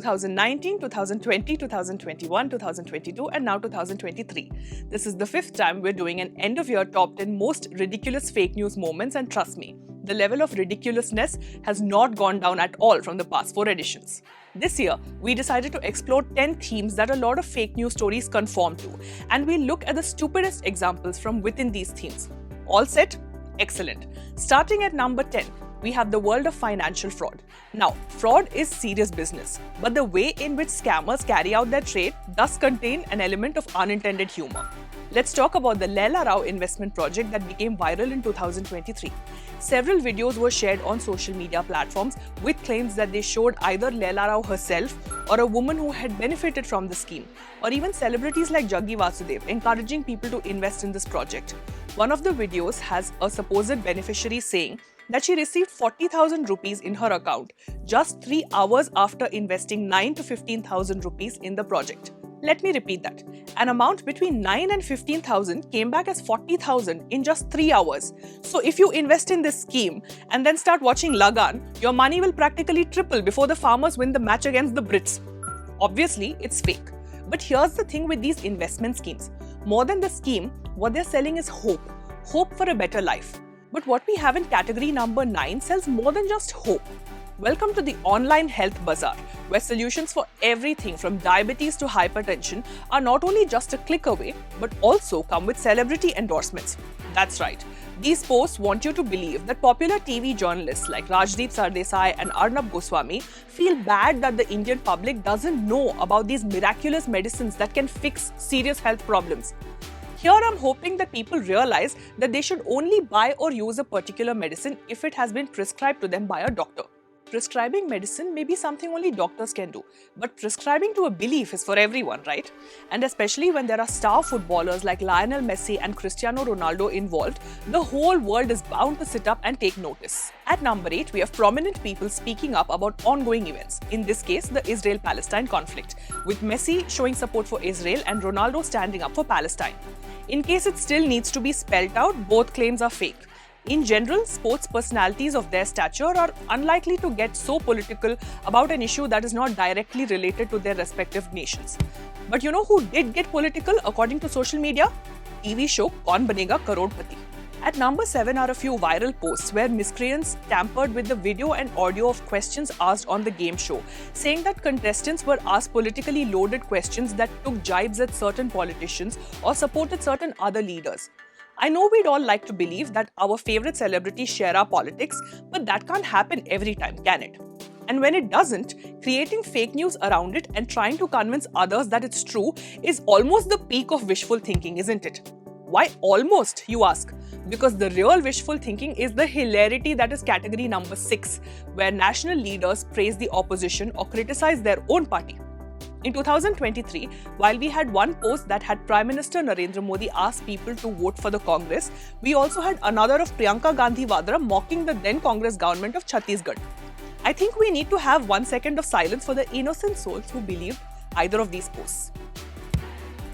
2019, 2020, 2021, 2022 and now 2023. This is the fifth time we're doing an end-of-year top 10 most ridiculous fake news moments, and trust me, the level of ridiculousness has not gone down at all from the past 4 editions. This year, we decided to explore 10 themes that a lot of fake news stories conform to, and we'll look at the stupidest examples from within these themes. All set? Excellent. Starting at number 10, we have the world of financial fraud. Now, fraud is serious business, but the way in which scammers carry out their trade does contain an element of unintended humor. Let's talk about the Leela Rao investment project that became viral in 2023. Several videos were shared on social media platforms with claims that they showed either Leela Rao herself or a woman who had benefited from the scheme, or even celebrities like Jaggi Vasudev encouraging people to invest in this project. One of the videos has a supposed beneficiary saying that she received 40,000 rupees in her account just 3 hours after investing 9 to 15,000 rupees in the project. Let me repeat that. An amount between 9 and 15,000 came back as 40,000 in just 3 hours. So if you invest in this scheme and then start watching Lagan, your money will practically triple before the farmers win the match against the Brits. Obviously, it's fake. But here's the thing with these investment schemes. More than the scheme, what they're selling is hope. Hope for a better life. But what we have in category number 9 sells more than just hope. Welcome to the online health bazaar, where solutions for everything from diabetes to hypertension are not only just a click away, but also come with celebrity endorsements. That's right. These posts want you to believe that popular TV journalists like Rajdeep Sardesai and Arnab Goswami feel bad that the Indian public doesn't know about these miraculous medicines that can fix serious health problems. Here I'm hoping that people realize that they should only buy or use a particular medicine if it has been prescribed to them by a doctor. Prescribing medicine may be something only doctors can do, but prescribing to a belief is for everyone, right? And especially when there are star footballers like Lionel Messi and Cristiano Ronaldo involved, the whole world is bound to sit up and take notice. At number 8, we have prominent people speaking up about ongoing events, in this case, the Israel-Palestine conflict, with Messi showing support for Israel and Ronaldo standing up for Palestine. In case it still needs to be spelled out, both claims are fake. In general, sports personalities of their stature are unlikely to get so political about an issue that is not directly related to their respective nations. But you know who did get political according to social media? TV show Kaun Banega Crorepati. At number 7 are a few viral posts where miscreants tampered with the video and audio of questions asked on the game show, saying that contestants were asked politically loaded questions that took jibes at certain politicians or supported certain other leaders. I know we'd all like to believe that our favorite celebrities share our politics, but that can't happen every time, can it? And when it doesn't, creating fake news around it and trying to convince others that it's true is almost the peak of wishful thinking, isn't it? Why almost, you ask? Because the real wishful thinking is the hilarity that is category number 6, where national leaders praise the opposition or criticize their own party. In 2023, while we had one post that had Prime Minister Narendra Modi ask people to vote for the Congress, we also had another of Priyanka Gandhi Vadra mocking the then Congress government of Chhattisgarh. I think we need to have 1 second of silence for the innocent souls who believed either of these posts.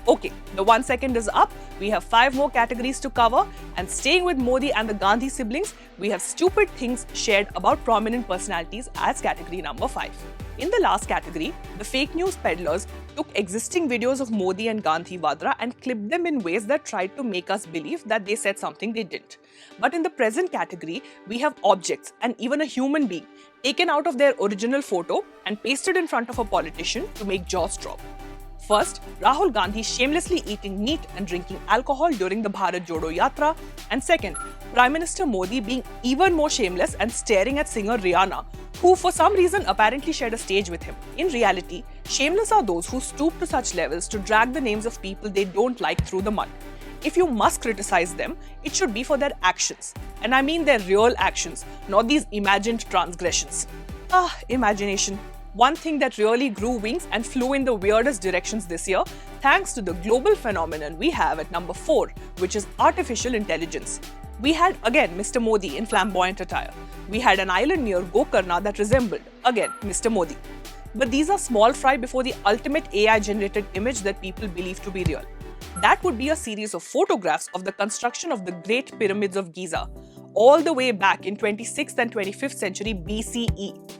Okay, the 1 second is up. We have 5 more categories to cover, and staying with Modi and the Gandhi siblings, we have stupid things shared about prominent personalities as category number 5. In the last category, the fake news peddlers took existing videos of Modi and Gandhi Vadra and clipped them in ways that tried to make us believe that they said something they didn't. But in the present category, we have objects and even a human being taken out of their original photo and pasted in front of a politician to make jaws drop. First, Rahul Gandhi shamelessly eating meat and drinking alcohol during the Bharat Jodo Yatra, and second, Prime Minister Modi being even more shameless and staring at singer Rihanna, who for some reason apparently shared a stage with him. In reality, shameless are those who stoop to such levels to drag the names of people they don't like through the mud. If you must criticize them, it should be for their actions. And I mean their real actions, not these imagined transgressions. Imagination. One thing that really grew wings and flew in the weirdest directions this year, thanks to the global phenomenon we have at number 4, which is artificial intelligence. We had again Mr. Modi in flamboyant attire. We had an island near Gokarna that resembled, again, Mr. Modi. But these are small fry before the ultimate AI-generated image that people believe to be real. That would be a series of photographs of the construction of the Great Pyramids of Giza, all the way back in 26th and 25th century BCE.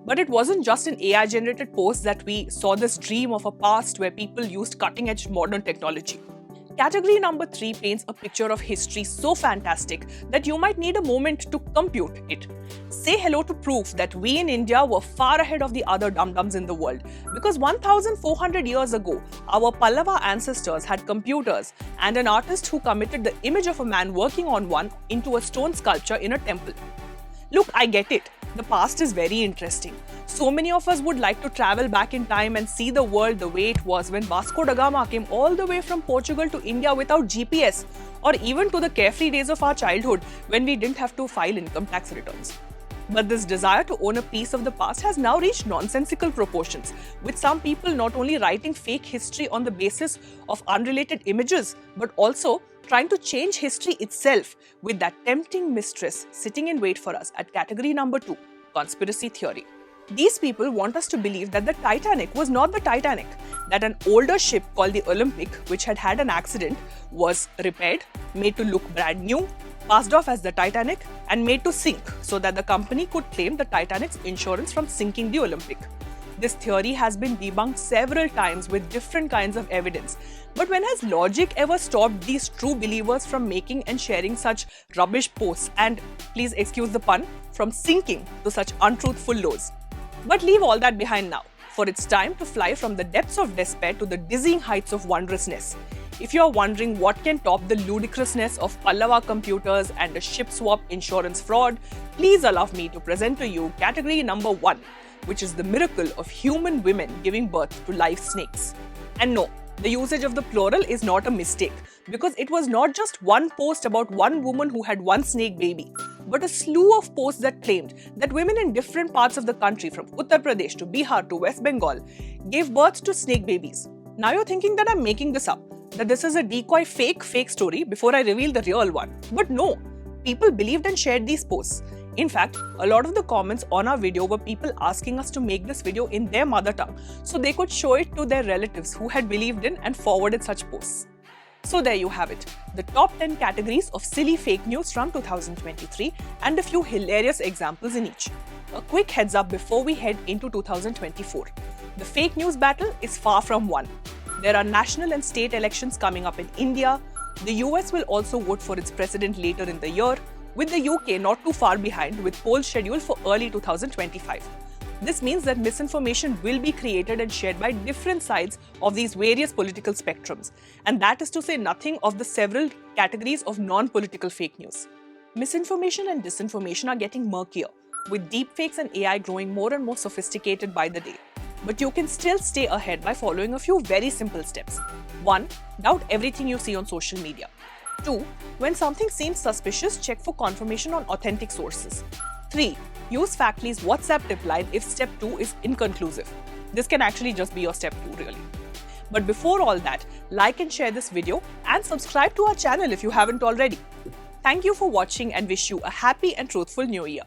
But it wasn't just in AI-generated posts that we saw this dream of a past where people used cutting-edge modern technology. Category number 3 paints a picture of history so fantastic that you might need a moment to compute it. Say hello to proof that we in India were far ahead of the other dum-dums in the world, because 1400 years ago, our Pallava ancestors had computers and an artist who committed the image of a man working on one into a stone sculpture in a temple. Look, I get it. The past is very interesting. So many of us would like to travel back in time and see the world the way it was when Vasco da Gama came all the way from Portugal to India without GPS, or even to the carefree days of our childhood when we didn't have to file income tax returns. But this desire to own a piece of the past has now reached nonsensical proportions, with some people not only writing fake history on the basis of unrelated images, but also trying to change history itself, with that tempting mistress sitting in wait for us at category number 2, conspiracy theory. These people want us to believe that the Titanic was not the Titanic, that an older ship called the Olympic, which had had an accident, was repaired, made to look brand new, passed off as the Titanic, and made to sink so that the company could claim the Titanic's insurance from sinking the Olympic. This theory has been debunked several times with different kinds of evidence. But when has logic ever stopped these true believers from making and sharing such rubbish posts and, please excuse the pun, from sinking to such untruthful lows? But leave all that behind now, for it's time to fly from the depths of despair to the dizzying heights of wondrousness. If you are wondering what can top the ludicrousness of Pallava computers and a ship swap insurance fraud, please allow me to present to you category number 1, which is the miracle of human women giving birth to live snakes. And no, the usage of the plural is not a mistake, because it was not just one post about one woman who had one snake baby, but a slew of posts that claimed that women in different parts of the country, from Uttar Pradesh to Bihar to West Bengal, gave birth to snake babies. Now you're thinking that I'm making this up, that this is a decoy fake story before I reveal the real one. But no, people believed and shared these posts. In fact, a lot of the comments on our video were people asking us to make this video in their mother tongue so they could show it to their relatives who had believed in and forwarded such posts. So there you have it, the top 10 categories of silly fake news from 2023 and a few hilarious examples in each. A quick heads up before we head into 2024. The fake news battle is far from won. There are national and state elections coming up in India. The US will also vote for its president later in the year, with the UK not too far behind with polls scheduled for early 2025. This means that misinformation will be created and shared by different sides of these various political spectrums, and that is to say nothing of the several categories of non-political fake news. Misinformation and disinformation are getting murkier, with deepfakes and AI growing more and more sophisticated by the day. But you can still stay ahead by following a few very simple steps. 1. Doubt everything you see on social media. 2. When something seems suspicious, check for confirmation on authentic sources. 3. Use Factly's WhatsApp tip line if step 2 is inconclusive. This can actually just be your step 2 really. But before all that, like and share this video and subscribe to our channel if you haven't already. Thank you for watching and wish you a happy and truthful new year.